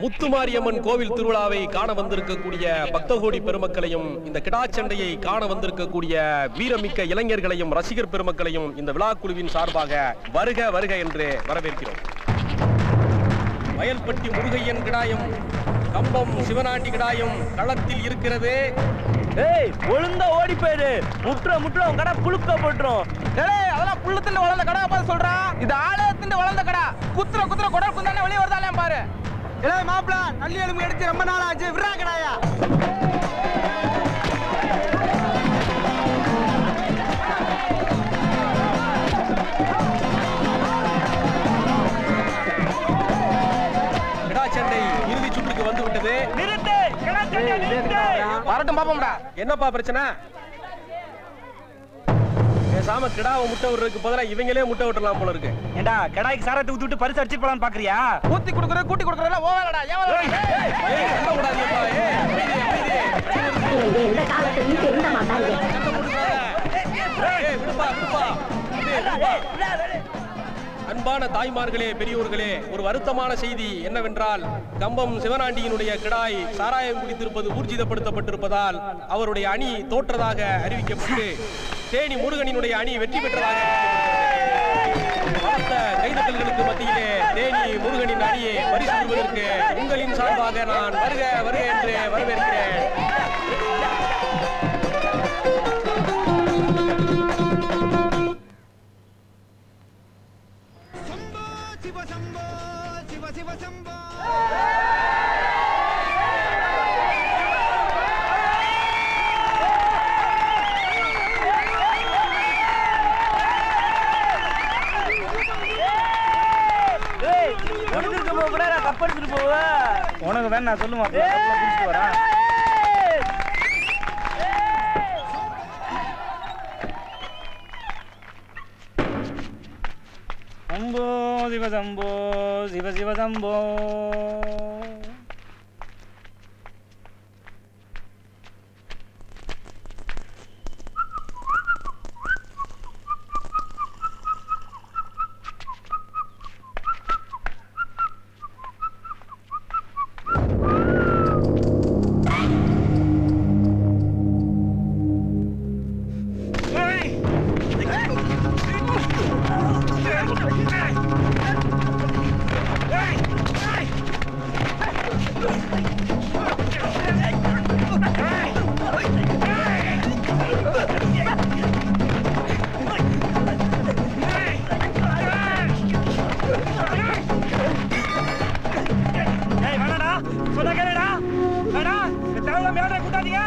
முத்துமாரியம்மன் கோவில் திருவிழாவை காண வந்திருக்கக்கூடிய பக்தகோடி பெருமக்களையும் இந்த கிடாச்சண்டையை காண வந்திருக்கக்கூடிய வீரமிக்க இளைஞர்களையும் ரசிகர் பெருமக்களையும் இந்த விழா குழுவின் சார்பாக வருக வருக என்று வரவேற்கிறோம். வயல்பட்டி முருகையன் கிடாயம், கம்பம் சிவனாண்டி கிடாயம் களத்தில் இருக்கிறது. ஒழுங்கா ஓடி போயிடு, முற்ற உன் கடை புழுக்க போட்டுரும். அதெல்லாம் புள்ளத்துல வளர்ந்த கடை பார்த்து சொல்றான். இது ஆலயத்துல வளர்ந்த கடை. குத்துற குடல் குந்தானே வெளியே வருதாலே பாரு. மாப்பிள நல்லி எலும்பு எடுத்து ரொம்ப நாள் ஆச்சு, விரா கடாயா. கிடாச்சண்டை இறுதி சுற்றுக்கு வந்து விட்டது. வரட்டும் பாப்போம்டா. என்னப்பா பிரச்சனை? பேசாம கிடாவை முட்டை விடுறதுக்கு பதிலா இவங்களே முட்டை விட்டுறலாம் போல இருக்கு. ஏண்டா கடாய்க்கு சாரத்தை ஊத்தி விட்டு பரிசு அடிச்சு போலான்னு பாக்குறியா? கூட்டி கொடுக்கறதா ஓவலடா. அன்பான தாய்மார்களே, பெரியோர்களே, ஒரு வருத்தமான செய்தி என்னவென்றால், கம்பம் சிவனாண்டியினுடைய கிடாய் சாராயம் குடித்திருப்பது ஊர்ஜிதப்படுத்தப்பட்டிருப்பதால் அவருடைய அணி தோற்றதாக அறிவிக்கப்பட்டு தேனி முருகனினுடைய அணி வெற்றி பெற்றதாக கைதட்டல்களுக்கு மத்தியிலே தேனி முருகனின் அணியை பரிசு பெறுவதற்கு உங்களின் சார்பாக நான் வருக வருக என்று வரவேற்கிறேன். உனக்கு வேணா சொல்லுமா, குடிச்சிட்டு வரேன். சம்போ சிவ சம்போ சிவ சிவ சம்போ. சொன்ன கேளுடா. கூட்டாதீங்க.